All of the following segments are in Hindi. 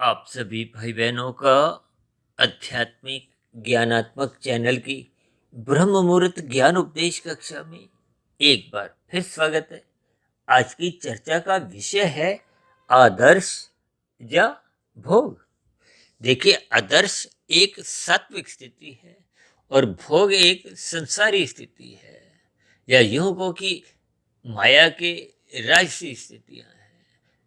आप सभी भाई बहनों का आध्यात्मिक ज्ञानात्मक चैनल की ब्रह्म मुहूर्त ज्ञान उपदेश कक्षा में एक बार फिर स्वागत है। आज की चर्चा का विषय है आदर्श या भोग। देखिए, आदर्श एक सात्विक स्थिति है और भोग एक संसारी स्थिति है, या यूं कहो कि माया के राजसी स्थितियां हैं।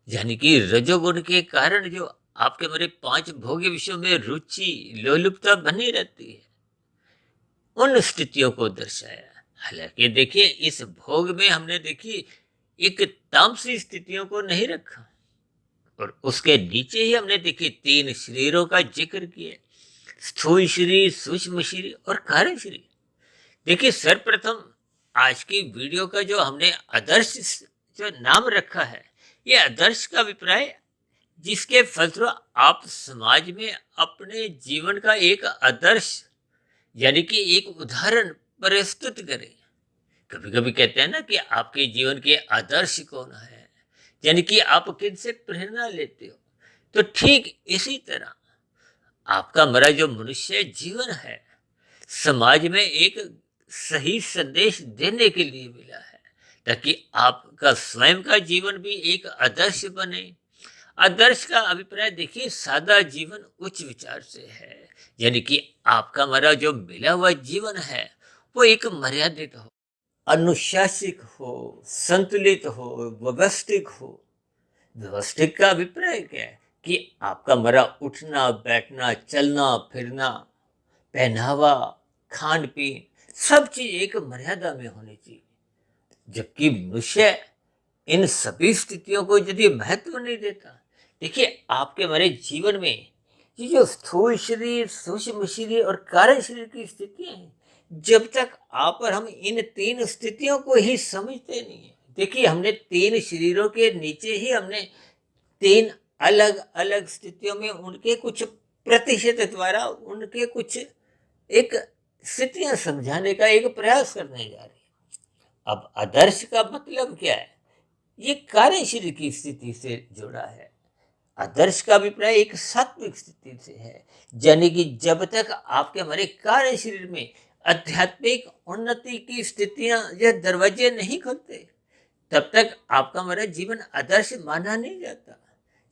यानी कि रजोगुण के कारण जो आपके मेरे पांच भोग्य विषयों में रुचि लोलुपता बनी रहती है, उन स्थितियों को दर्शाया। हालांकि देखिए, इस भोग में हमने देखिए एक तामसी स्थितियों को नहीं रखा, और उसके नीचे ही हमने देखिए तीन शरीरों का जिक्र किया: स्थूल शरीर, सूक्ष्म शरीर और कारण शरीर। देखिए, सर्वप्रथम आज की वीडियो का जो हमने आदर्श जो नाम रखा है, ये आदर्श का अभिप्राय जिसके फलस्वरूप आप समाज में अपने जीवन का एक आदर्श यानी कि एक उदाहरण प्रस्तुत करें। कभी कभी कहते हैं ना कि आपके जीवन के आदर्श कौन है, यानी कि आप किन से प्रेरणा लेते हो। तो ठीक इसी तरह आपका मेरा जो मनुष्य जीवन है, समाज में एक सही संदेश देने के लिए मिला है, ताकि आपका स्वयं का जीवन भी एक आदर्श बने। आदर्श का अभिप्राय देखिए सादा जीवन उच्च विचार से है, यानी कि आपका हमारा जो मिला हुआ जीवन है वो एक मर्यादित हो, अनुशासित हो, संतुलित हो, व्यवस्थित हो। व्यवस्थित का अभिप्राय क्या है कि आपका हमारा उठना बैठना, चलना फिरना, पहनावा, खान पीन, सब चीज एक मर्यादा में होनी चाहिए। जबकि मनुष्य इन सभी स्थितियों को यदि महत्व नहीं देता, देखिए आपके हमारे जीवन में ये जो स्थूल शरीर, सूक्ष्म शरीर और कारण शरीर की स्थितियां हैं, जब तक आप और हम इन तीन स्थितियों को ही समझते नहीं है। देखिए, हमने तीन शरीरों के नीचे ही हमने तीन अलग अलग स्थितियों में उनके कुछ प्रतिशत द्वारा उनके कुछ एक स्थितियां समझाने का एक प्रयास करने जा रहे हैं। अब आदर्श का मतलब क्या है? ये कार्य शरीर की स्थिति से जुड़ा है। आदर्श का अभिप्राय एक सात्विक स्थिति से है, यानी कि जब तक आपके हमारे कार्य शरीर में आध्यात्मिक उन्नति की स्थितियां या दरवाजे नहीं खुलते, तब तक आपका हमारा जीवन आदर्श माना नहीं जाता।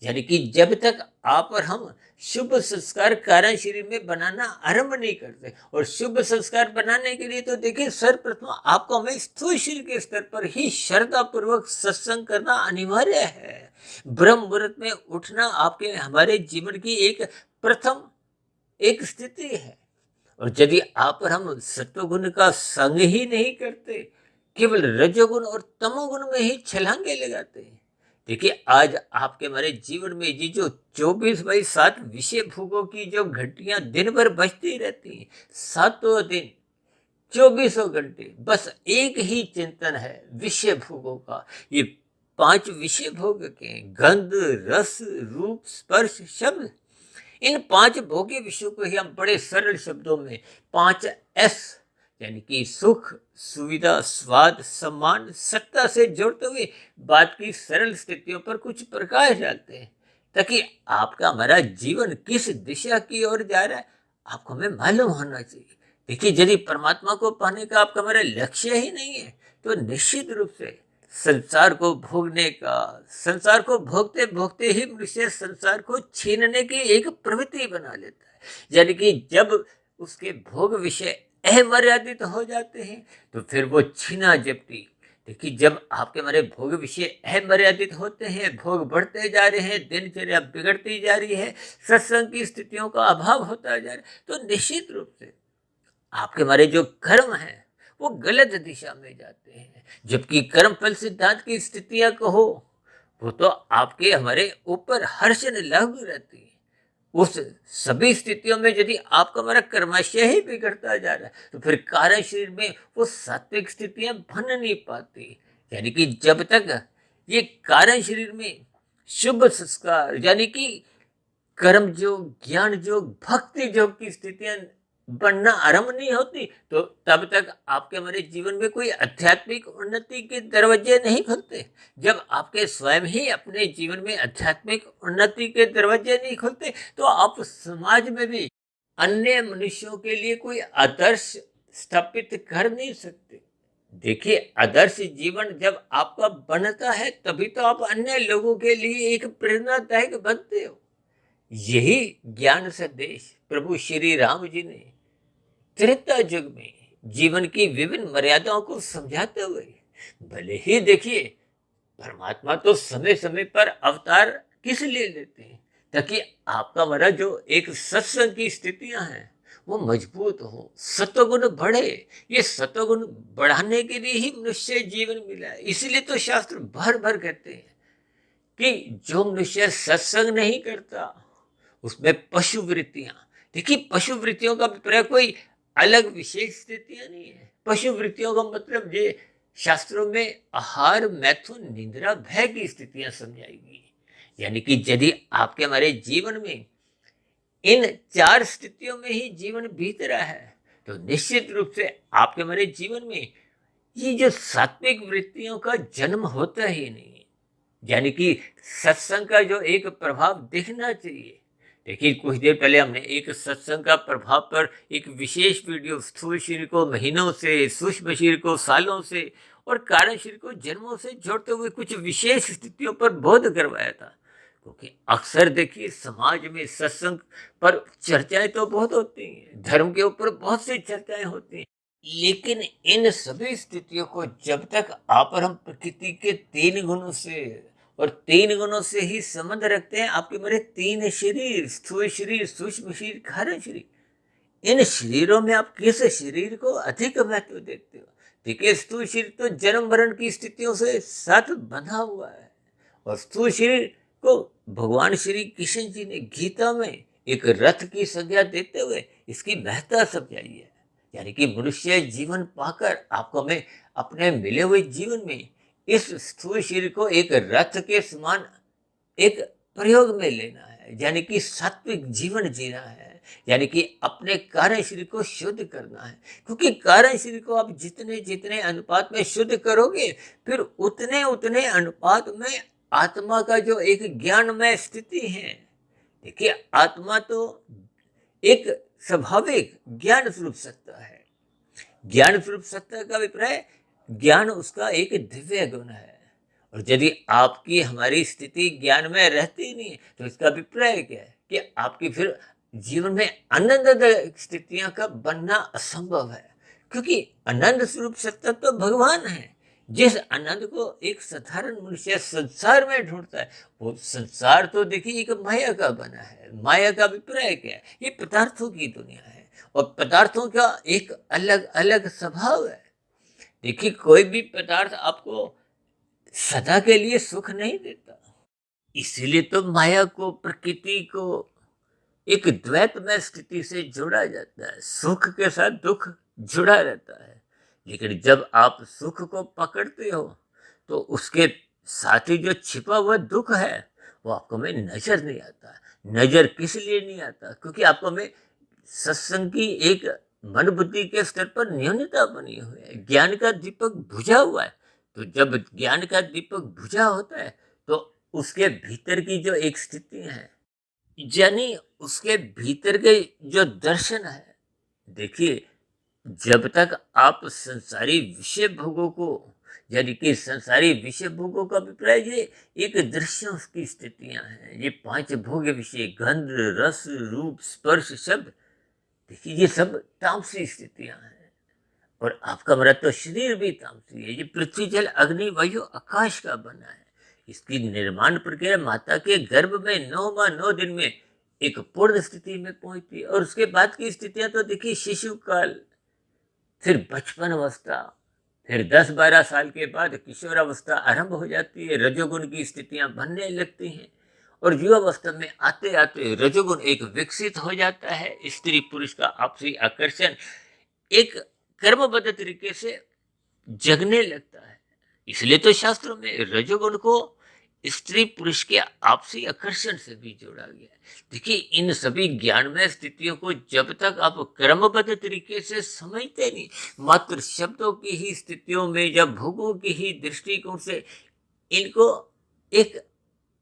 यानी कि जब तक आप और हम शुभ संस्कार कारण शरीर में बनाना आरंभ नहीं करते, और शुभ संस्कार बनाने के लिए तो देखिए सर्वप्रथम आपको हमें स्थूल शरीर के स्तर पर ही श्रद्धा पूर्वक सत्संग करना अनिवार्य है। ब्रह्म मुहूर्त में उठना आपके हमारे जीवन की एक प्रथम एक स्थिति है। और यदि आप और हम सत्वगुण का संग ही नहीं करते, केवल रजोगुण और तमोगुण में ही छलांगे लगाते हैं, देखिए आज आपके हमारे जीवन में ये जो 24/7 विषय भोगों की जो घंटियां दिन भर बजती रहती हैं, सातों दिन 24 घंटे बस एक ही चिंतन है विषय भोगों का। ये 5 विषय भोग के गंध, रस, रूप, स्पर्श, शब्द, इन 5 भोग्य विषयों को ही हम बड़े सरल शब्दों में 5S यानी कि सुख, सुविधा, स्वाद, सम्मान, सत्ता से जोड़ते हुए बात की सरल स्थितियों पर कुछ प्रकाश डालते हैं, ताकि आपका हमारा जीवन किस दिशा की ओर जा रहा है आपको हमें मालूम होना चाहिए। देखिए, यदि परमात्मा को पाने का आपका हमारा लक्ष्य ही नहीं है, तो निश्चित रूप से संसार को भोगने का, संसार को भोगते भोगते ही मनुष्य संसार को छीनने की एक प्रवृत्ति बना लेता है। यानी कि जब उसके भोग विषय अमर्यादित हो जाते हैं, तो फिर वो छीना जपटी। देखिए, जब आपके हमारे भोग विषय अमर्यादित होते हैं, भोग बढ़ते जा रहे हैं, दिनचर्या बिगड़ती जा रही है, सत्संग की स्थितियों का अभाव होता जा रहा है, तो निश्चित रूप से आपके हमारे जो कर्म है वो गलत दिशा में जाते हैं। जबकि कर्म फल सिद्धांत की स्थितियां कहो, वो तो आपके हमारे ऊपर हर्षण लागू रहती है। उस सभी स्थितियों में यदि आपका हमारा कर्माशय ही बिगड़ता जा रहा है, तो फिर कार्य शरीर में वो सात्विक स्थितियां बन नहीं पाती। यानी कि जब तक ये कारण शरीर में शुभ संस्कार यानी कि कर्म योग, ज्ञान योग, भक्ति योग की स्थितियां बनना आरंभ नहीं होती, तो तब तक आपके हमारे जीवन में कोई आध्यात्मिक उन्नति के दरवाजे नहीं खुलते। जब आपके स्वयं ही अपने जीवन में आध्यात्मिक उन्नति के दरवाजे नहीं खुलते, तो आप समाज में भी अन्य मनुष्यों के लिए कोई आदर्श स्थापित कर नहीं सकते। देखिए, आदर्श जीवन जब आपका बनता है, तभी तो आप अन्य लोगों के लिए एक प्रेरणादायक बनते हो। यही ज्ञान संदेश प्रभु श्री राम जी ने त्रेता युग में जीवन की विभिन्न मर्यादाओं को समझाते हुए, भले ही देखिए, परमात्मा तो समय समय पर अवतार किस लिए लेते हैं, ताकि आपका हमारा जो एक सत्संग की स्थितियां हैं वो मजबूत हो, सत्वगुण बढ़े। ये सत्वगुण बढ़ाने के लिए ही मनुष्य जीवन मिला है। इसलिए तो शास्त्र भर भर कहते हैं कि जो मनुष्य सत्संग नहीं करता उसमें पशु वृत्तियां, देखिए पशु वृत्तियों का अभिप्राय कोई अलग विशेष स्थितियां नहीं है। पशु वृत्तियों का मतलब ये शास्त्रों में आहार, मैथुन, निद्रा, भय की स्थितियां समझाएगी। यानी कि यदि आपके हमारे जीवन में इन 4 स्थितियों में ही जीवन बीत रहा है, तो निश्चित रूप से आपके हमारे जीवन में ये जो सात्विक वृत्तियों का जन्म होता ही नहीं है। यानी कि सत्संग का जो एक प्रभाव दिखना चाहिए। देखिए, कुछ देर पहले हमने एक सत्संग का प्रभाव पर एक विशेष वीडियो, स्थूल शरीर को महीनों से, सूक्ष्म शरीर को सालों से और कारण शरीर को जन्मों से जोड़ते हुए कुछ विशेष स्थितियों पर बोध करवाया था। क्योंकि अक्सर देखिए, समाज में सत्संग पर चर्चाएं तो बहुत होती हैं, धर्म के ऊपर बहुत सी चर्चाएं होती हैं, लेकिन इन सभी स्थितियों को जब तक आप और हम प्रकृति के 3 गुणों से और 3 गुणों से ही संबंध रखते हैं, आपके मेरे 3 शरीर, स्थूल शरीर, सूक्ष्म शरीर, कारण शरीर, इन शरीरों में आप किस शरीर को अधिक महत्व देते हो? देखिए, स्थूल शरीर तो जन्म मरण की स्थितियों से साथ बंधा हुआ है, और स्थूल शरीर को भगवान श्री कृष्ण जी ने गीता में एक रथ की संज्ञा देते हुए इसकी महत्ता समझाई है। यानी कि मनुष्य जीवन पाकर आपको हमें अपने मिले हुए जीवन में इस स्थूल शरीर को एक रथ के समान एक प्रयोग में लेना है, यानी कि सात्विक जीवन जीना है, यानी कि अपने कारण शरीर को शुद्ध करना है। क्योंकि कारण शरीर को आप जितने जितने अनुपात में शुद्ध करोगे, फिर उतने उतने अनुपात में आत्मा का जो एक ज्ञानमय स्थिति है। देखिए, आत्मा तो एक स्वाभाविक ज्ञान स्वरूप सत्ता है। ज्ञान स्वरूप सत्ता का अभिप्राय, ज्ञान उसका एक दिव्य गुण है। और यदि आपकी हमारी स्थिति ज्ञान में रहती नहीं है, तो इसका अभिप्राय क्या है कि आपकी फिर जीवन में आनंददायक स्थितियां का बनना असंभव है। क्योंकि आनंद स्वरूप सत्ता तो भगवान है। जिस आनंद को एक साधारण मनुष्य संसार में ढूंढता है, वो संसार तो देखिए एक माया का बना है। माया का अभिप्राय क्या है? ये पदार्थों की दुनिया है, और पदार्थों का एक अलग अलग स्वभाव है। देखिए, कोई भी पदार्थ आपको सदा के लिए सुख नहीं देता। इसीलिए तो माया को, प्रकृति को एक द्वैतमय स्थिति से जोड़ा जाता है। सुख के साथ दुख जुड़ा रहता है। लेकिन जब आप सुख को पकड़ते हो, तो उसके साथ ही जो छिपा हुआ दुख है वो आपको में नजर नहीं आता। नजर किस लिए नहीं आता? क्योंकि आपको में सत्संग की एक मन बुद्धि के स्तर पर न्यूनता बनी हुई है। ज्ञान का दीपक बुझा हुआ है। तो जब ज्ञान का दीपक बुझा होता है, तो उसके भीतर की जो एक स्थिति है, यानी उसके भीतर के जो दर्शन है, देखिए, जब तक आप संसारी विषय भोगों को, यानी कि संसारी विषय भोगों का अभिप्राय ये एक दृश्यों की स्थितियां हैं। ये 5 भोग्य विषय, गंध, रस, रूप, स्पर्श, शब्द, देखिए ये सब तामसी स्थितियां हैं। और आपका हमारा तो शरीर भी तामसी है। ये पृथ्वी, जल, अग्नि, वायु, आकाश का बना है। इसकी निर्माण प्रक्रिया माता के गर्भ में 9 माह 9 दिन में एक पूर्ण स्थिति में पहुंचती है। और उसके बाद की स्थितियां तो देखिए, शिशु काल, फिर बचपन अवस्था, फिर 10-12 साल के बाद किशोर अवस्था आरंभ हो जाती है। रजोगुण की स्थितियां बनने लगती हैं, और युवावस्था में आते आते रजोगुण एक विकसित हो जाता है। स्त्री पुरुष का आपसी आकर्षण एक कर्मबद्ध तरीके से जगने लगता है। इसलिए तो शास्त्रों में रजोगुण को स्त्री पुरुष के आपसी आकर्षण से भी जोड़ा गया है। देखिए, इन सभी ज्ञानमय स्थितियों को जब तक आप क्रमबद्ध तरीके से समझते नहीं, मात्र शब्दों की ही स्थितियों में या भोगों की ही दृष्टिकोण से इनको एक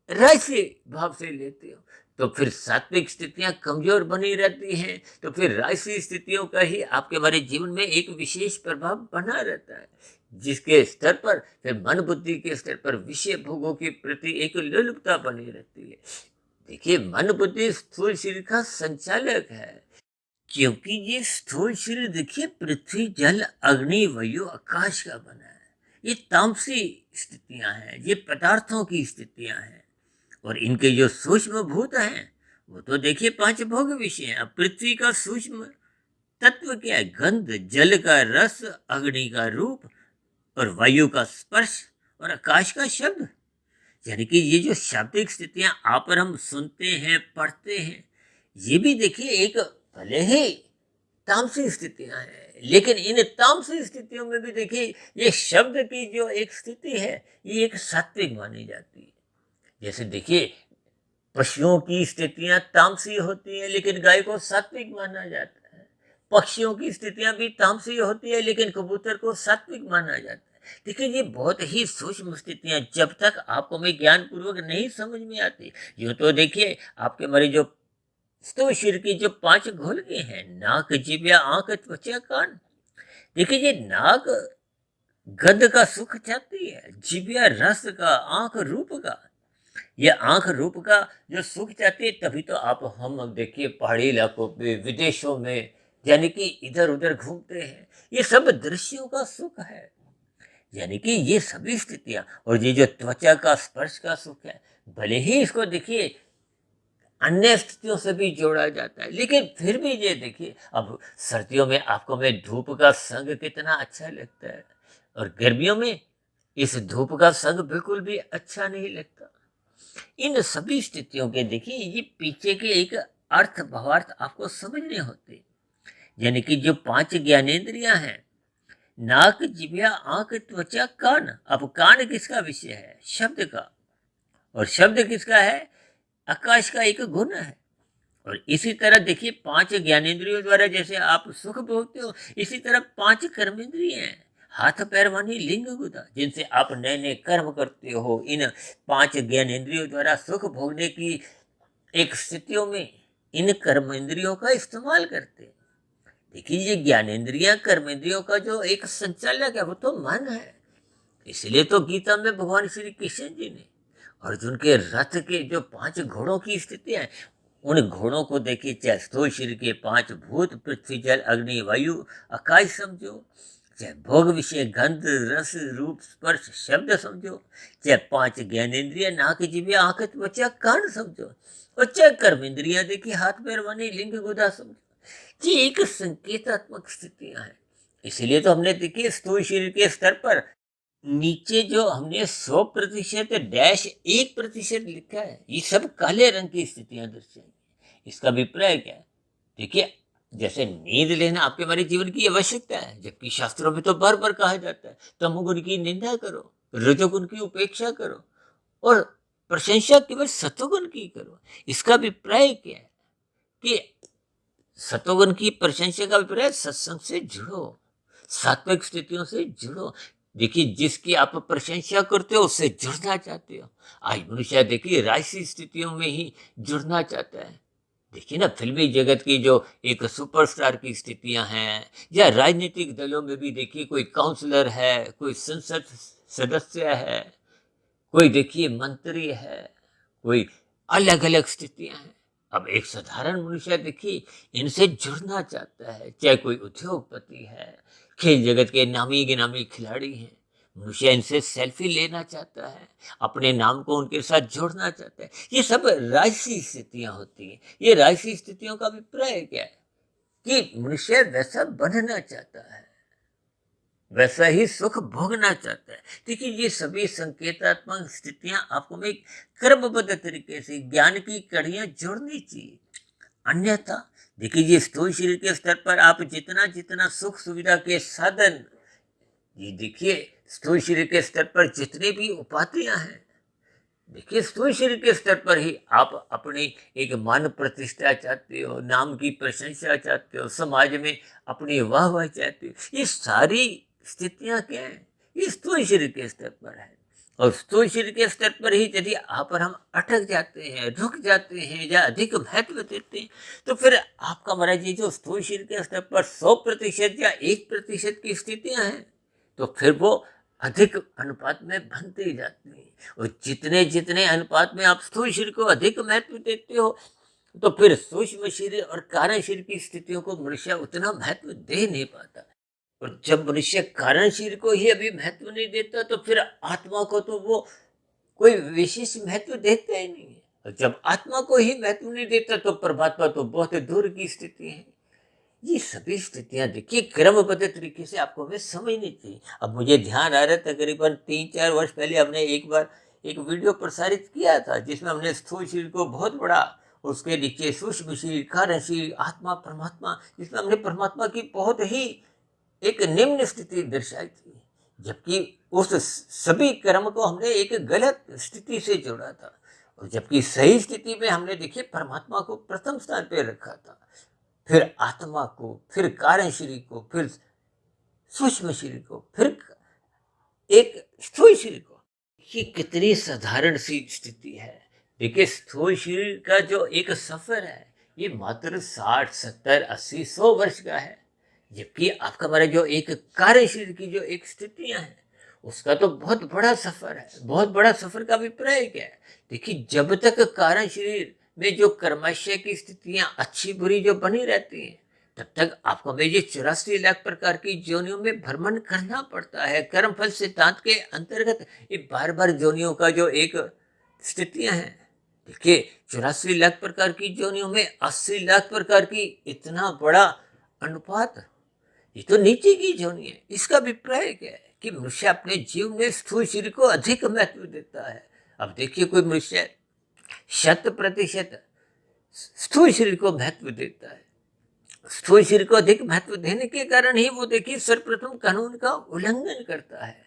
राशि भाव से लेते हो, तो फिर सात्विक स्थितियां कमजोर बनी रहती हैं। तो फिर राशि स्थितियों का ही आपके हमारे जीवन में एक विशेष प्रभाव बना रहता है, जिसके स्तर पर फिर मन बुद्धि के स्तर पर विषय भोगों के प्रति एक लोलुपता बनी रहती है। देखिए, मन बुद्धि स्थूल शरीर का संचालक है, क्योंकि ये स्थूल शरीर देखिए पृथ्वी जल अग्नि वायु आकाश का बना है। ये तामसी स्थितियां हैं, ये पदार्थों की स्थितियां हैं। और इनके जो सूक्ष्म भूत हैं वो तो देखिए पांच भोग विषय हैं। अब पृथ्वी का सूक्ष्म तत्व क्या है? गंध, जल का रस, अग्नि का रूप और वायु का स्पर्श और आकाश का शब्द। यानी कि ये जो शाब्दिक स्थितियां आप और हम सुनते हैं, पढ़ते हैं, ये भी देखिए एक भले ही तामसी स्थितियां हैं, लेकिन इन तामसी स्थितियों में भी देखिए ये शब्द की जो एक स्थिति है ये एक सात्विक मानी जाती है। जैसे देखिए, पशुओं की स्थितियां तामसी होती हैं, लेकिन गाय को सात्विक माना जाता है। पक्षियों की स्थितियां भी तामसी होती है, लेकिन कबूतर को सात्विक माना जाता है। देखिए, ये बहुत ही सूक्ष्म स्थितियां जब तक आपको में ज्ञान पूर्वक नहीं समझ में आती। यूं तो देखिए, आपके हमारे जो स्थूल शरीर की जो पांच घोलके हैं, नाक, जिह्वा, आंख, त्वचा, कान। देखिए, ये नाक गंध का सुख चाहती है, जिह्वा रस का, आंख रूप का। ये आंख रूप का जो सुख चाहती है, तभी तो आप हम अब देखिए पहाड़ी इलाकों पे, विदेशों में, यानी कि इधर उधर घूमते हैं। ये सब दृश्यों का सुख है। यानी कि ये सभी स्थितियां, और ये जो त्वचा का स्पर्श का सुख है, भले ही इसको देखिए अन्य स्थितियों से भी जोड़ा जाता है, लेकिन फिर भी ये देखिए, अब सर्दियों में आपको में धूप का संग कितना अच्छा लगता है, और गर्मियों में इस धूप का संग बिल्कुल भी अच्छा नहीं लगता। इन सभी स्थितियों के देखिए ये पीछे के एक अर्थ भावार्थ आपको समझने होते। यानी कि जो पांच ज्ञानेंद्रियां हैं, नाक, जिह्वा, आंख, त्वचा, कान। अब कान किसका विषय है? शब्द का। और शब्द किसका है? आकाश का एक गुण है। और इसी तरह देखिए, पांच ज्ञानेंद्रियों द्वारा जैसे आप सुख भोगते हो, इसी तरह पांच कर्मेंद्रिय हैं, हाथ पैर वाणी लिंग गुदा, जिनसे आप नए नए कर्म करते हो। इन पांच ज्ञानेंद्रियों द्वारा सुख भोगने की एक स्थितियों में इन कर्मेंद्रियों का इस्तेमाल करते हैं। देखिए, ये ज्ञानेंद्रियां कर्मेंद्रियों का जो एक संचालक है वो तो मन है। इसलिए तो गीता में भगवान श्री कृष्ण जी ने अर्जुन के रथ के जो पांच घोड़ों की स्थिति है, उन घोड़ों को देखिए, चाहे स्थूल शरीर के पांच भूत पृथ्वी जल अग्नि वायु आकाश समझो, चाहे भोग विषय गंध रस रूप स्पर्श शब्द समझो, चाहे पांच ज्ञानेन्द्रिय नाक जिह्वा आंख त्वचा कान समझो, और चाहे कर्मेंद्रियां देखिए हाथ पैर वाणी लिंग गुदा समझो। ये एक संकेतात्मक स्थितियां हैं। इसलिए तो हमने देखिए स्थूल शरीर के स्तर पर नीचे जो हमने 100% डैश 1% लिखा है, ये सब काले रंग की स्थितियां दर्शाई। इसका अभिप्राय क्या है? देखिए, जैसे नींद लेना आपके हमारे जीवन की आवश्यकता है, जबकि शास्त्रों में तो बार बार कहा जाता है तमोगुण की निंदा करो, रजोगुण की उपेक्षा करो और प्रशंसा केवल सतोगुण की करो। इसका अभिप्राय क्या है? कि सतोगुण की प्रशंसा का अभिप्राय सत्संग से जुड़ो, सात्विक स्थितियों से जुड़ो। देखिए, जिसकी आप प्रशंसा करते हो उससे जुड़ना चाहते हो। आज मनुष्य देखिए राजसी स्थितियों में ही जुड़ना चाहता है। देखिए ना, फिल्मी जगत की जो एक सुपरस्टार की स्थितियां हैं, या राजनीतिक दलों में भी देखिए कोई काउंसलर है, कोई संसद सदस्य है, कोई देखिए मंत्री है, कोई अलग अलग स्थितियां हैं। अब एक साधारण मनुष्य देखिए इनसे जुड़ना चाहता है, चाहे कोई उद्योगपति है, खेल जगत के नामी गिनामी खिलाड़ी हैं, मनुष्य इनसे सेल्फी लेना चाहता है, अपने नाम को उनके साथ जोड़ना चाहता है। ये सब राजसी स्थितियां होती हैं। ये राजसी स्थितियों का अभिप्राय क्या है? कि मनुष्य वैसा बनना चाहता है, वैसा ही सुख भोगना चाहता है। देखिए, ये सभी संकेतात्मक स्थितियां आपको में क्रमबद्ध तरीके से ज्ञान की कड़ियां जोड़नी चाहिए। अन्यथा देखिए, ये स्थूल शरीर के स्तर पर आप जितना जितना सुख सुविधा के साधन, ये देखिए स्थूल शरीर के स्तर पर जितने भी उपाधियां हैं, देखिए स्थूल शरीर के स्तर पर ही आप अपनी एक मान प्रतिष्ठा चाहते हो, नाम की प्रशंसा चाहते हो, समाज में अपनी वाहवाही चाहते हो। ये सारी स्थितियां क्या है? ये स्थूल शरीर के स्तर पर है। और स्थूल शरीर के स्तर पर ही यदि आप और हम अटक जाते हैं, रुक जाते हैं या अधिक महत्व देते हैं, तो फिर आपका महाराज ये जो स्थूल शरीर के स्तर पर 100% या 1% की स्थितियां हैं, तो फिर वो अधिक अनुपात में बनते ही जाते हैं। और जितने जितने अनुपात में आप स्थूल शरीर को अधिक महत्व देते हो, तो फिर सूक्ष्म शरीर और कारण शरीर की स्थितियों को मनुष्य उतना महत्व दे नहीं पाता। और जब मनुष्य कारण शरीर को ही अभी महत्व नहीं देता, तो फिर आत्मा को तो वो कोई विशेष महत्व देता ही नहीं है। और जब आत्मा को ही महत्व नहीं देता, तो परमात्मा तो बहुत दूर की स्थिति है। ये सभी स्थितियां देखिए क्रमबद्ध तरीके से आपको हमें समझनी चाहिए। अब मुझे ध्यान आ रहा है, तकरीबन 3-4 वर्ष पहले हमने एक बार एक वीडियो प्रसारित किया था, जिसमें हमने स्थूल शरीर को बहुत बड़ा, उसके नीचे सूक्ष्म शरीर, कारण शरीर, आत्मा, परमात्मा, जिसमें हमने परमात्मा की बहुत ही एक निम्न स्थिति दर्शाई थी। जबकि उस सभी क्रम को हमने एक गलत स्थिति से जोड़ा था, और जबकि सही स्थिति में हमने देखिए परमात्मा को प्रथम स्थान पर रखा था, फिर आत्मा को, फिर कारण शरीर को, फिर सूक्ष्म शरीर को, फिर एक स्थूल शरीर को। ये कितनी साधारण सी स्थिति है। देखिए स्थूल शरीर का जो एक सफर है, ये मात्र 60, 70, 80, 100 वर्ष का है। जबकि आपका हमारा जो एक कार्य शरीर की जो एक स्थितियां हैं, उसका तो बहुत बड़ा सफर है। बहुत बड़ा सफर का अभिप्राय क्या है? देखिए जब तक कारण शरीर में जो कर्माशय की स्थितियां अच्छी बुरी जो बनी रहती हैं, तब तक आपको हमें ये 84 लाख प्रकार की योनियों में भ्रमण करना पड़ता है। कर्मफल सिद्धांत के अंतर्गत ये बार बार योनियों का जो एक स्थितियां हैं, देखिए 84 लाख प्रकार की योनियों में 80 लाख प्रकार की, इतना बड़ा अनुपात, ये तो नीचे की योनि है। इसका अभिप्राय क्या है? कि मनुष्य अपने जीवन में स्थूल शरीर को अधिक महत्व देता है। अब देखिए कोई मनुष्य 100% स्थूल शरीर को महत्व देता है, स्थूल शरीर को अधिक महत्व देने के कारण ही वो देखिए सर्वप्रथम कानून का उल्लंघन करता है।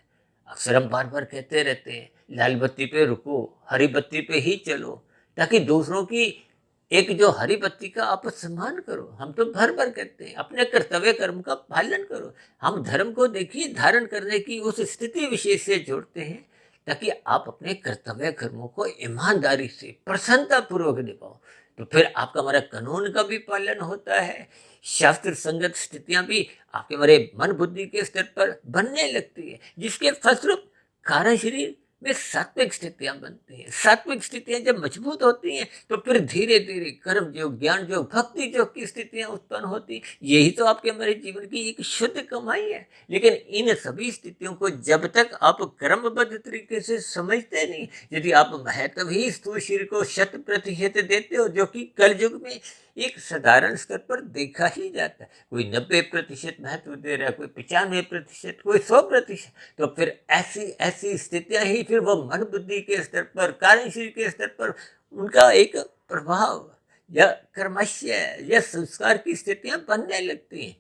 अक्सर हम बार बार कहते रहते हैं, लाल बत्ती पे रुको, हरी बत्ती पे ही चलो, ताकि दूसरों की एक जो हरी बत्ती का आप सम्मान करो। हम तो भर भर कहते हैं अपने कर्तव्य कर्म का पालन करो। हम धर्म को देखिए धारण करने की उस स्थिति विशेष से जोड़ते हैं, ताकि आप अपने कर्तव्य कर्मों को ईमानदारी से प्रसन्नता पूर्वक निभाओ। तो फिर आपका हमारा कानून का भी पालन होता है, शास्त्र संगत स्थितियां भी आपके हमारे मन बुद्धि के स्तर पर बनने लगती है, जिसके फलस्वरूप कारण शरीर में सात्विक स्थितियां बनती हैं। सात्विक स्थितियां जब मजबूत होती हैं, तो फिर धीरे धीरे कर्म योग, ज्ञान योग, भक्ति योग की स्थितियां उत्पन्न होती। यही तो आपके हमारे जीवन की एक शुद्ध कमाई है। लेकिन इन सभी स्थितियों को जब तक आप क्रमबद्ध तरीके से समझते नहीं, यदि आप महत्व ही स्थूल शरीर को 100% देते हो, जो कि कल युग में एक साधारण स्तर पर देखा ही जाता है, कोई 90% महत्व दे रहा है, कोई 95%, कोई 100%, तो फिर ऐसी ऐसी स्थितियां ही फिर वो मन बुद्धि के स्तर पर, कार्य शरीर के स्तर पर उनका एक प्रभाव या कर्मशय या संस्कार की स्थितियां बनने लगती हैं।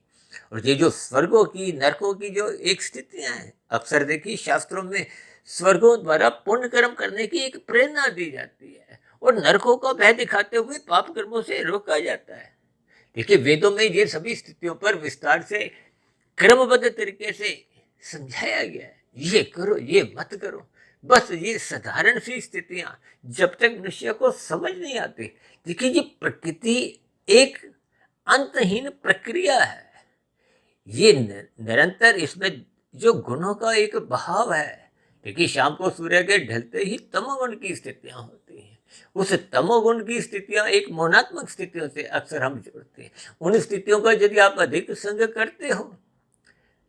और ये जो स्वर्गों की, नरकों की जो एक स्थितियां हैं, अक्सर देखिए शास्त्रों में स्वर्गों द्वारा पुण्य कर्म करने की एक प्रेरणा दी जाती है, और नरकों का भय दिखाते हुए पाप कर्मों से रोका जाता है। देखिए वेदों में ये सभी स्थितियों पर विस्तार से क्रमबद्ध तरीके से समझाया गया है। ये करो, ये मत करो। बस ये साधारण सी स्थितियां जब तक मनुष्य को समझ नहीं आती, देखिए ये प्रकृति एक अंतहीन प्रक्रिया है। ये निरंतर इसमें जो गुणों का एक बहाव है। देखिए शाम को सूर्य के ढलते ही तमोगुण की स्थितियां होती हैं। उस तमोगुण की स्थितियां एक मौनात्मक स्थितियों से अक्सर हम जोड़ते हैं। उन स्थितियों का यदि आप अधिक संग करते हो,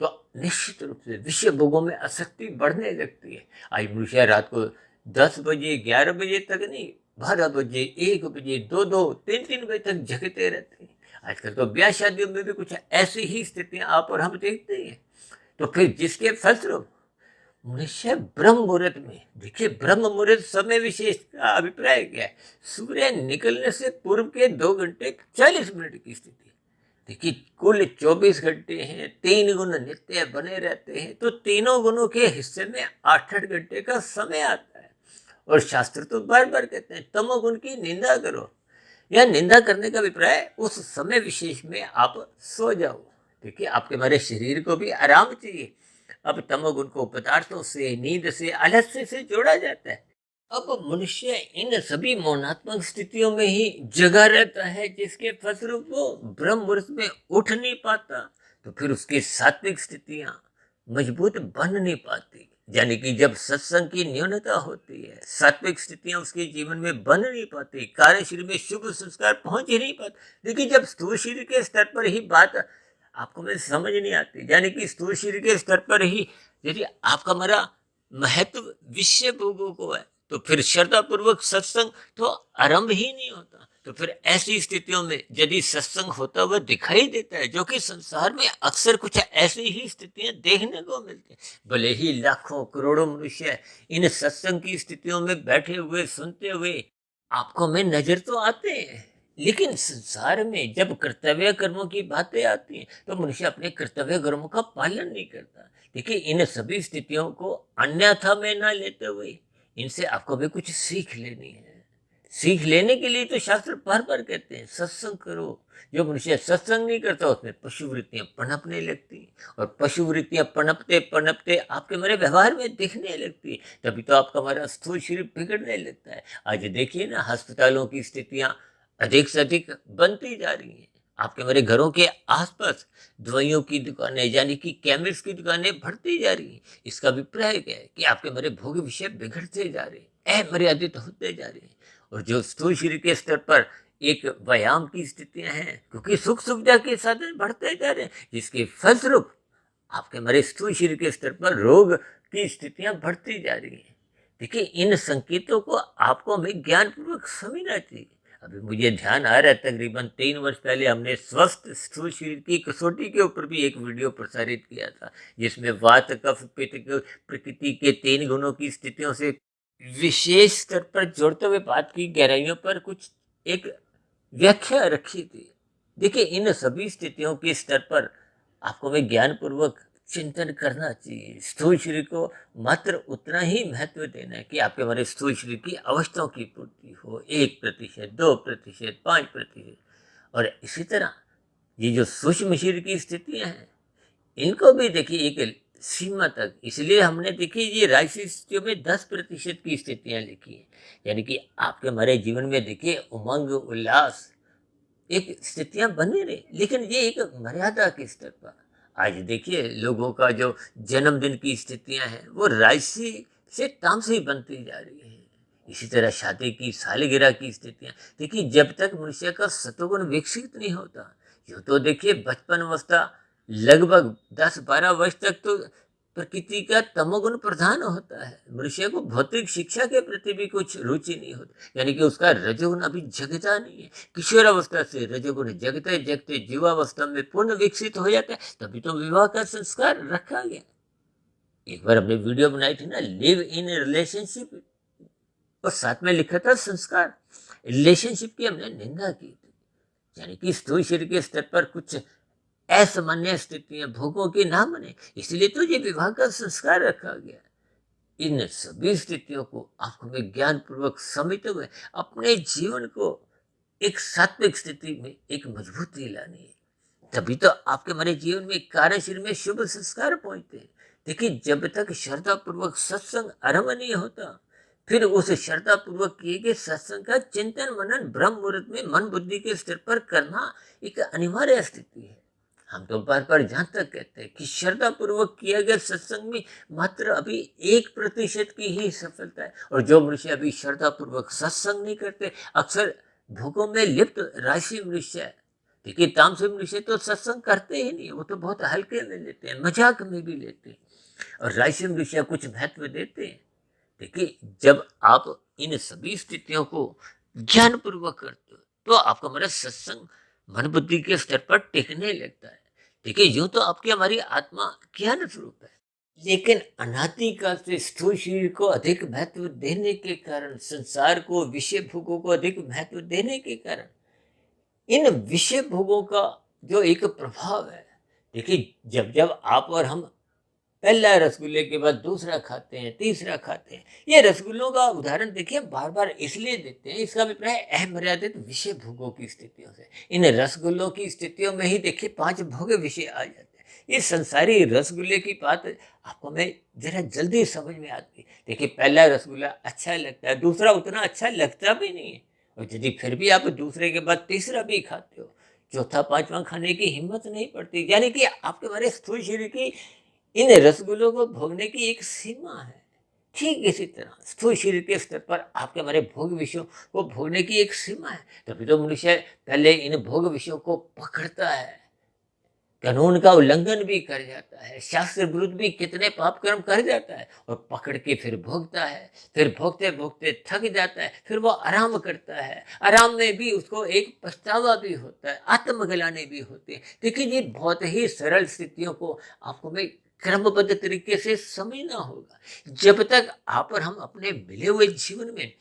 तो निश्चित रूप से विषय भोगों में आसक्ति बढ़ने लगती है। आज मनुष्य रात को 10 बजे, 11 बजे तक नहीं, 12 बजे, 1 बजे, 2-2, 3-3 बजे तक जगते रहते हैं। आजकल तो ब्याह शादियों में भी कुछ ऐसी ही स्थितियां आप और हम देखते हैं। तो फिर जिसके फलस्वरूप मनुष्य ब्रह्म मुहूर्त में, देखिए ब्रह्म मुहूर्त समय विशेष का अभिप्राय क्या है? सूर्य निकलने से पूर्व के 2 घंटे 40 मिनट की स्थिति। देखिए कुल 24 घंटे हैं, 3 गुण नित्य बने रहते हैं, तो तीनों गुणों के हिस्से में 8-8 घंटे का समय आता है। और शास्त्र तो बार बार कहते हैं तमोगुण की निंदा करो। यह निंदा करने का अभिप्राय उस समय विशेष में आप सो जाओ। देखिए आपके हमारे शरीर को भी आराम चाहिए। अब तमोगुण को पदार्थों से, नींद से, आलस्य से जोड़ा जाता है। अब मनुष्य इन सभी मौनात्मक स्थितियों में ही जगा रहता है, जिसके फलस्वरूप वो ब्रह्म मुहूर्त में उठ नहीं पाता। तो फिर उसकी सात्विक स्थितियां मजबूत बन नहीं पाती। यानी कि जब सत्संग की न्यूनता होती है, सात्विक स्थितियां उसके जीवन में बन नहीं पाती, कार्य शरीर में शुभ संस्कार पहुंच ही नहीं पाते। देखिए जब स्थूल शरीर के स्तर पर ही बात आपको में समझ नहीं आती, यानी कि स्थूल शरीर के स्तर पर ही यदि आपका हमारा महत्व विषय भोगों को है, तो फिर श्रद्धा पूर्वक सत्संग तो आरंभ ही नहीं होता। तो फिर ऐसी स्थितियों में यदि सत्संग होता हुआ दिखाई देता है, जो कि संसार में अक्सर कुछ ऐसी ही स्थितियां देखने को मिलती हैं। भले ही लाखों करोड़ों मनुष्य इन सत्संग की स्थितियों में बैठे हुए सुनते हुए आपको में नजर तो आते हैं, लेकिन संसार में जब कर्तव्य कर्मों की बातें आती हैं तो मनुष्य अपने कर्तव्य कर्मों का पालन नहीं करता। देखिए इन सभी स्थितियों को अन्यथा में न लेते हुए इनसे आपको भी कुछ सीख लेनी है। सीख लेने के लिए तो शास्त्र बार बार कहते हैं सत्संग करो। जो मनुष्य सत्संग नहीं करता उसमें पशु वृत्तियां पनपने लगती, और पशु वृत्तियां पनपते पनपते आपके हमारे व्यवहार में दिखने लगती। तभी तो आपका हमारा स्थूल शरीर बिगड़ने लगता है। आज देखिए ना, अस्पतालों की स्थितियां अधिक से अधिक बनती जा रही हैं। आपके हमारे घरों के आसपास दवाइयों की दुकानें, यानी कि केमिस्ट की दुकानें बढ़ती जा रही हैं। इसका अभिप्राय क्या है कि आपके हमारे भोग विषय बिगड़ते जा रहे हैं, अमर्यादित होते जा रहे हैं। और जो स्थूल शरीर के स्तर पर एक व्यायाम की स्थितियां हैं, क्योंकि सुख सुविधा के साधन बढ़ते जा रहे हैं, जिसके फलस्वरूप आपके हमारे स्थूल शरीर के स्तर पर रोग की स्थितियां बढ़ती जा रही हैं। देखिए इन संकेतों को आपको हमें ज्ञानपूर्वक समझना चाहिए। अभी मुझे ध्यान आ रहा है, तकरीबन 3 वर्ष पहले हमने स्वस्थ स्थूल शरीर की कसौटी के ऊपर भी एक वीडियो प्रसारित किया था, जिसमें वात कफ पित्त प्रकृति के 3 गुणों की स्थितियों से विशेष स्तर पर जोड़ते हुए बात की गहराइयों पर कुछ एक व्याख्या रखी थी। देखिए इन सभी स्थितियों के स्तर पर आपको में ज्ञान पूर्वक चिंतन करना चाहिए। स्थूल शरीर को मात्र उतना ही महत्व देना है कि आपके हमारे स्थूल शरीर की अवस्थाओं की पूर्ति हो, 1%, 2%, 5%। और इसी तरह ये जो सूक्ष्म शरीर की स्थितियां हैं, इनको भी देखिए एक सीमा तक, इसलिए हमने देखिए ये राशि स्थितियों में 10% की स्थितियां लिखी है। यानी कि आपके हमारे जीवन में देखिए उमंग उल्लास एक स्थितियां बनी रही, लेकिन ये एक मर्यादा के स्तर पर। आज देखिए लोगों का जो जन्मदिन की स्थितियां हैं वो राशि से तामसी बनती जा रही है। इसी तरह शादी की सालगिरह की स्थितियां, देखिए जब तक मनुष्य का सतोगुण विकसित नहीं होता, यूँ तो देखिए बचपन अवस्था लगभग 10-12 वर्ष तक तो प्रकृति का तमोगुण प्रधान होता है। मनुष्य को भौतिक शिक्षा के प्रति भी कुछ रुचि नहीं होती, यानी कि उसका रजोगुण अभी जगता नहीं है। किशोर अवस्था से रजोगुण जगते जगते युवावस्था में पूर्ण विकसित हो जाता है, तभी तो विवाह का संस्कार रखा गया। एक बार हमने वीडियो बनाई थी ना, लिव इन रिलेशनशिप, और साथ में लिखा था संस्कार। रिलेशनशिप की हमने निंदा की थी, यानी कि स्थूल शरीर के स्तर पर कुछ असामान्य स्थितियां भोगों की ना बने, इसलिए तो ये विवाह का संस्कार रखा गया। इन सभी स्थितियों को आपको में ज्ञान पूर्वक समझते हुए अपने जीवन को एक सात्विक स्थिति में एक मजबूती लानी है। तभी तो आपके हमारे जीवन में कार्यशील में शुभ संस्कार पहुंचते हैं। देखिए जब तक श्रद्धा पूर्वक सत्संग आरंभ नहीं होता, फिर उस श्रद्धा पूर्वक किए गए सत्संग का चिंतन मनन ब्रह्म मुहूर्त में मन बुद्धि के स्तर पर करना एक अनिवार्य स्थिति है। हम तो बार बार जहां तक कहते हैं कि श्रद्धा पूर्वक किया गया सत्संग में मात्र अभी 1% की ही सफलता है। और जो मनुष्य अभी श्रद्धा पूर्वक सत्संग नहीं करते, अक्सर भोगों में लिप्त राशि मनुष्य है। देखिए तामसिक मनुष्य तो सत्संग करते ही नहीं, वो तो बहुत हल्के में लेते हैं, मजाक में भी लेते हैं। और राशि मनुष्य कुछ महत्व देते हैं। देखिए जब आप इन सभी स्थितियों को ज्ञान पूर्वक करते हो, तो आपका हमारा सत्संग मन बुद्धि के स्तर पर टिकने लगता है। देखिए यूं तो आपकी हमारी आत्मा ज्ञान स्वरूप है, लेकिन अनादिकाल से स्थूल शरीर को अधिक महत्व देने के कारण, संसार को विषय भोगों को अधिक महत्व देने के कारण, इन विषय भोगों का जो एक प्रभाव है, देखिए जब जब आप और हम पहला रसगुल्ले के बाद दूसरा खाते हैं, तीसरा खाते हैं। ये रसगुल्लों का उदाहरण देखिए बार बार इसलिए देते हैं, इसका अभिप्राय अमर्यादित विषय भोगों की स्थितियों से। इन रसगुल्लों की स्थितियों में ही देखिए 5 भोग विषय आ जाते हैं। ये संसारी रसगुल्ले की बात आपको मैं जरा जल्दी समझ में आती। देखिए पहला रसगुल्ला अच्छा लगता है, दूसरा उतना अच्छा लगता भी नहीं है, और यदि फिर भी आप दूसरे के बाद तीसरा भी खाते हो, चौथा पांचवा खाने की हिम्मत नहीं पड़ती। यानी कि आपके हमारे स्थूल शरीर की इन रसगुल्लों को भोगने की एक सीमा है। ठीक इसी तरह स्थूल शरीर के स्तर पर आपके हमारे भोग विषयों को भोगने की एक सीमा है। तभी तो मनुष्य पहले इन भोग विषयों को पकड़ता है, कानून का उल्लंघन भी कर जाता है, शास्त्र विरुद्ध भी कितने पाप कर्म कर जाता है, और पकड़ के फिर भोगता है। फिर भोगते भोगते थक जाता है, फिर वो आराम करता है। आराम में भी उसको एक पछतावा भी होता है, आत्मग्लानि भी होती है। देखिए ये बहुत ही सरल स्थितियों को आपको मैं क्रमबद्ध तरीके से समझना होगा। जब तक आप और हम अपने मिले हुए जीवन में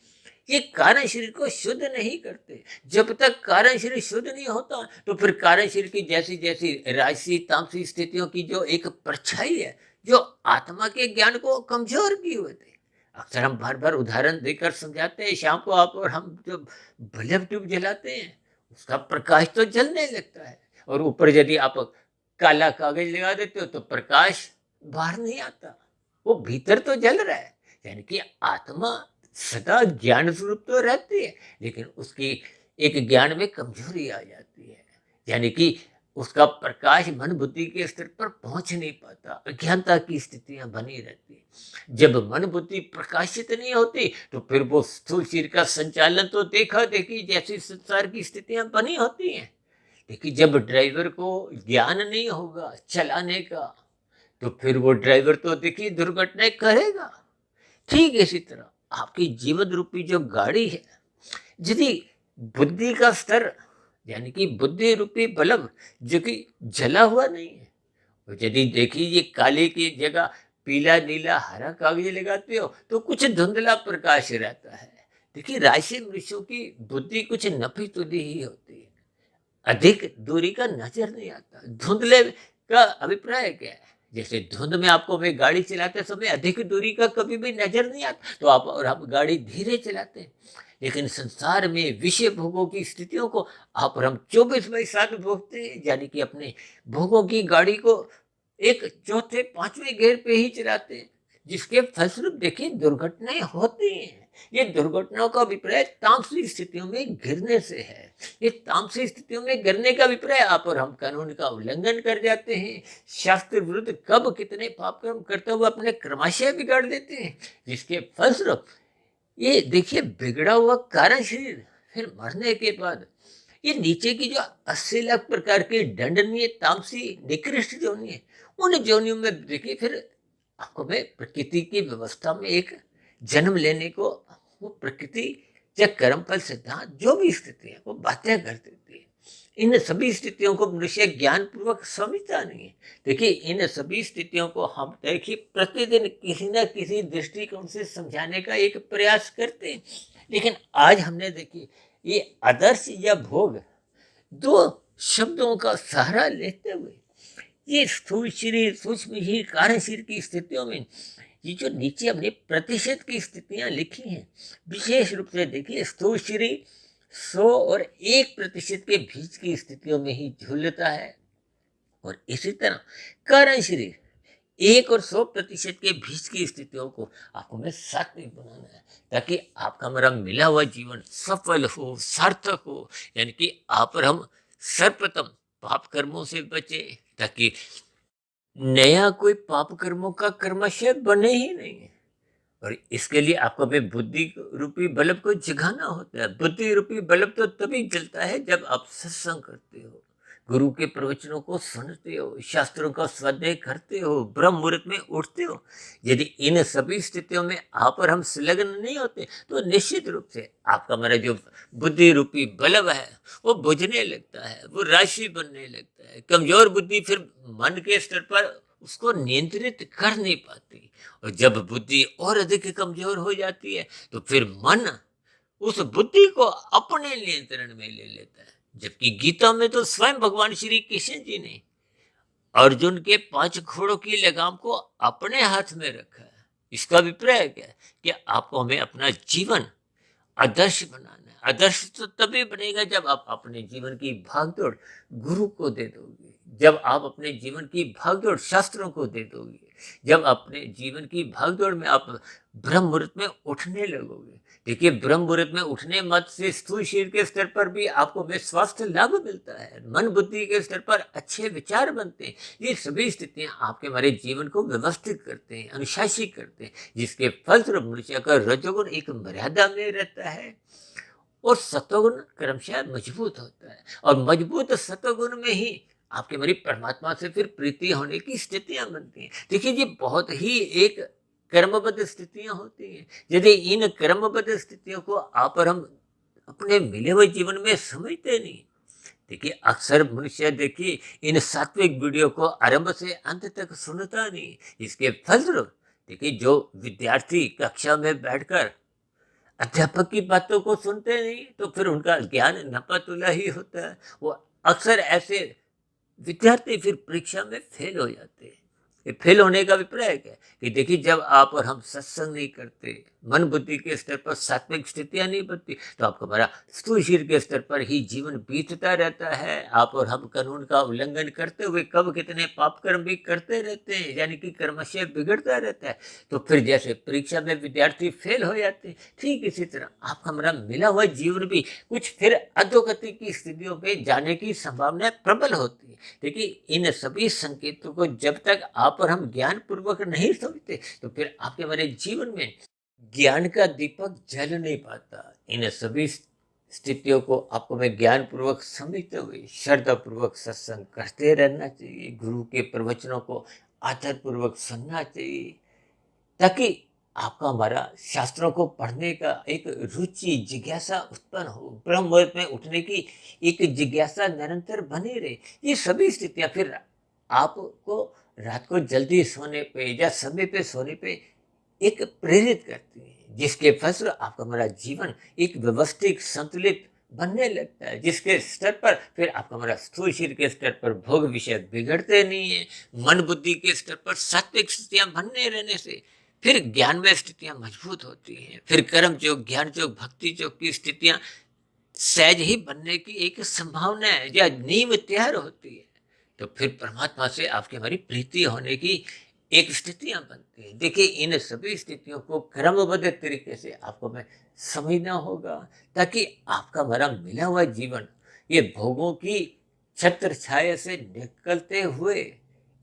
ये कारण शरीर को शुद्ध नहीं करते, जब तक कारण शरीर शुद्ध नहीं होता, तो फिर कारण शरीर की जैसी जैसी राजसी तामसी स्थितियों की जो एक परछाई है, जो आत्मा के ज्ञान को कमजोर की हुए थे। अक्सर हम बार बार उदाहरण देकर समझाते हैं। शाम को आप और हम जो बल्ब ट्यूब जलाते हैं, उसका प्रकाश तो जलने लगता है, और ऊपर यदि आप काला कागज लगा देते हो तो प्रकाश बाहर नहीं आता, वो भीतर तो जल रहा है। यानी कि आत्मा सदा ज्ञान स्वरूप तो रहती है, लेकिन उसकी एक ज्ञान में कमजोरी आ जाती है। यानी कि उसका प्रकाश मन बुद्धि के स्तर पर पहुंच नहीं पाता, अज्ञानता की स्थितियां बनी रहती है। जब मन बुद्धि प्रकाशित नहीं होती, तो फिर वो स्थूल शरीर का संचालन तो देखा देखी जैसी संसार की स्थितियां बनी होती हैं। देखिए जब ड्राइवर को ज्ञान नहीं होगा चलाने का, तो फिर वो ड्राइवर तो देखिए दुर्घटनाएं करेगा। ठीक इसी तरह आपकी जीवन रूपी जो गाड़ी है, यदि बुद्धि का स्तर यानी कि बुद्धि रूपी बल्ब जो कि जला हुआ नहीं है, और यदि देखिए ये काले की जगह पीला नीला हरा कागज लगाते हो तो कुछ धुंधला प्रकाश रहता है। देखिए राशि मनुष्यों की बुद्धि कुछ नफी तुली ही होती है, अधिक दूरी का नजर नहीं आता। धुंधले का अभिप्राय क्या है? जैसे धुंध में आपको मैं गाड़ी चलाते समय अधिक दूरी का कभी भी नजर नहीं आता, तो आप और हम गाड़ी धीरे चलाते हैं। लेकिन संसार में विषय भोगों की स्थितियों को आप और हम 24/7 भोगते हैं। यानी कि अपने भोगों की गाड़ी को एक चौथे पांचवें गियर पे ही चलाते हैं, जिसके फलस्वरूप देखिए दुर्घटनाएं होती हैं। ये दुर्घटनाओं का अभिप्राय तामसी स्थितियों में गिरने से है। ये तामसी स्थितियों में गिरने का अभिप्राय आप और हम कानून का उल्लंघन कर जाते हैं, शास्त्र विरुद्ध कब कितने पाप कर्म करते हुए अपने क्रमाशय बिगाड़ देते हैं, जिसके फलस्वरूप ये देखिए बिगड़ा हुआ कारण शरीर फिर मरने के बाद ये नीचे की जो 80 लाख प्रकार की दंडनीय तामसी निकृष्ट जोनि है, उन जोनियों में देखिए फिर आपको मैं प्रकृति की व्यवस्था में एक जन्म लेने को वो प्रकृति या कर्म फल सिद्धांत जो भी स्थिति है वो बाध्य कर देती है। इन सभी स्थितियों को मनुष्य ज्ञान पूर्वक समझता नहीं है। देखिए इन सभी स्थितियों को हम देखिए प्रतिदिन किसी न किसी दृष्टिकोण से समझाने का एक प्रयास करते हैं, लेकिन आज हमने देखिए ये आदर्श या भोग दो शब्दों का सहारा लेते हुए ये स्थूल शरीर सूक्ष्म शरीर कारण शरीर की स्थितियों में ये जो नीचे हमने प्रतिशत की स्थितियां लिखी हैं, विशेष रूप से देखिए स्थूल शरीर 100 और 1% के बीच की स्थितियों में ही झूलता है, और इसी तरह कारण शरीर 1 और 100% के बीच की स्थितियों को आपको मैं सात्विक बनाना है, ताकि आपका मेरा मिला हुआ जीवन सफल हो, सार्थक हो। यानी कि आप और हम सर्वप्रथम पाप कर्मों से बचे, ताकि नया कोई पाप कर्मों का कर्माशय बने ही नहीं है। और इसके लिए आपको भी बुद्धि रूपी बल्ब को जगाना होता है। बुद्धि रूपी बल्ब तो तभी जलता है जब आप सत्संग करते हो, गुरु के प्रवचनों को सुनते हो, शास्त्रों का स्वाध्याय करते हो, ब्रह्म मुहूर्त में उठते हो। यदि इन सभी स्थितियों में आप और हम संलग्न नहीं होते, तो निश्चित रूप से आपका मेरा जो बुद्धि रूपी बल्ब है वो बुझने लगता है, वो राशि बनने लगता है। कमजोर बुद्धि फिर मन के स्तर पर उसको नियंत्रित कर नहीं पाती, और जब बुद्धि और अधिक कमजोर हो जाती है तो फिर मन उस बुद्धि को अपने नियंत्रण में ले लेता है। जबकि गीता में तो स्वयं भगवान श्री कृष्ण जी ने अर्जुन के 5 घोड़ों की लगाम को अपने हाथ में रखा है। इसका अभिप्राय क्या है कि आपको हमें अपना जीवन आदर्श बनाना है। आदर्श तो तभी बनेगा जब आप अपने जीवन की भागदौड़ गुरु को दे दोगे, जब आप अपने जीवन की भागदौड़ शास्त्रों को दे दोगे, जब अपने जीवन की भागदौड़ में आप ब्रह्म मुहूर्त में उठने लगोगे। देखिए, ब्रह्म मुहूर्त में उठने मत से स्थूल शरीर के स्तर पर भी आपको में स्वास्थ्य लाभ मिलता है, मन बुद्धि के स्तर पर अच्छे विचार बनते हैं। ये सभी स्थितियां आपके हमारे जीवन को व्यवस्थित करते हैं, अनुशासित करते हैं, जिसके फलस्वरूप मनुष्य का रजोगुण एक मर्यादा में रहता है और सतोगुण क्रमशः मजबूत होता है। और मजबूत सतोगुण में ही आपके हमारी परमात्मा से फिर प्रीति होने की स्थितियां बनती हैं। देखिए, ये बहुत ही एक कर्मबद्ध स्थितियां होती हैं। यदि इन कर्मबद्ध स्थितियों को आप और हम अपने मिले हुए जीवन में समझते नहीं। देखिए, अक्सर मनुष्य देखिए इन सात्विक वीडियो को आरंभ से अंत तक सुनता नहीं। इसके फलस्वरूप देखिए, जो विद्यार्थी कक्षा में बैठकर अध्यापक की बातों को सुनते नहीं, तो फिर उनका ज्ञान नपातुला ही होता है। वो अक्सर ऐसे विद्यार्थी फिर परीक्षा में फेल हो जाते हैं। ये फेल होने का अभिप्राय क्या है कि देखिए, जब आप और हम सत्संग नहीं करते, मन बुद्धि के स्तर पर सात्विक स्थितियां नहीं बनती, तो आपका हमारा स्थूल शरीर के स्तर पर ही जीवन बीतता रहता है। आप और हम कानून का उल्लंघन करते हुए कब कितने पाप कर्म भी करते रहते हैं, यानी कि कर्मशय बिगड़ता रहता है। तो फिर जैसे परीक्षा में विद्यार्थी फेल हो जाते हैं, ठीक इसी तरह आपका हमारा मिला हुआ जीवन भी कुछ फिर अधोगति की स्थितियों में जाने की संभावना प्रबल होती है। देखिए, इन सभी संकेतों को जब तक आप और हम ज्ञान पूर्वक नहीं समझते, तो फिर आपके हमारे जीवन में ज्ञान का दीपक जल नहीं पाता। इन सभी स्थितियों को आपको मैं ज्ञान पूर्वक समझते हुए श्रद्धा पूर्वक सत्संग करते रहना चाहिए। गुरु के प्रवचनों को आदर पूर्वक सुनना चाहिए, ताकि आपका हमारा शास्त्रों को पढ़ने का एक रुचि जिज्ञासा उत्पन्न हो, ब्रह्म मुहूर्त में उठने की एक जिज्ञासा निरंतर बनी रहे। ये सभी स्थितियां फिर आपको रात को जल्दी सोने पे या समय पे सोने पे एक प्रेरित करती है, जिसके फलस्वरूप आपका हमारा जीवन एक व्यवस्थित संतुलित बनने लगता है, जिसके स्तर पर फिर आपका हमारा स्थूल शरीर के स्तर पर भोग विषय बिगड़ते नहीं है। मन बुद्धि के स्तर पर सात्विक स्थितियां बनने रहने से फिर ज्ञान में स्थितियां मजबूत होती हैं। फिर कर्म योग, ज्ञान योग, भक्ति योग की स्थितियां सहज ही बनने की एक संभावना है या नींव तैयार होती है। तो फिर परमात्मा से आपकी हमारी प्रीति होने की एक स्थितियां बनती हैं। देखिए, इन सभी स्थितियों को क्रमबद्ध तरीके से आपको मैं समझना होगा, ताकि आपका हमारा मिला हुआ जीवन ये भोगों की छत्र छाया से निकलते हुए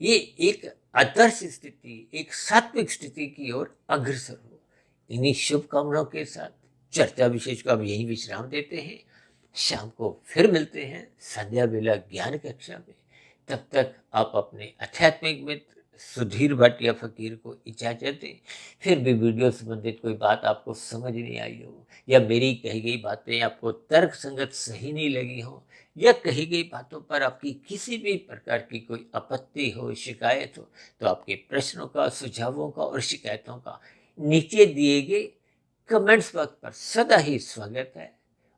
ये एक आदर्श स्थिति, एक सात्विक स्थिति की ओर अग्रसर हो। इन्हीं शुभकामनाओं के साथ चर्चा विशेष को अब यहीं विश्राम देते हैं। शाम को फिर मिलते हैं संध्या बेला ज्ञान कक्षा में। तब तक आप अपने आध्यात्मिक मित्र सुधीर भाटिया फकीर को इजाजत दें। फिर भी वीडियो संबंधित कोई बात आपको समझ नहीं आई हो, या मेरी कही गई बातें आपको तर्क संगत सही नहीं लगी हो, या कही गई बातों पर आपकी किसी भी प्रकार की कोई आपत्ति हो, शिकायत हो, तो आपके प्रश्नों का, सुझावों का और शिकायतों का नीचे दिए गए कमेंट्स बॉक्स पर सदा ही स्वागत है।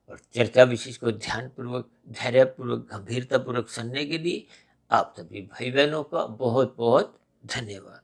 और चर्चा विशेष को ध्यानपूर्वक, धैर्यपूर्वक, गंभीरतापूर्वक सुनने के लिए आप सभी भाई बहनों का बहुत बहुत धन्यवाद।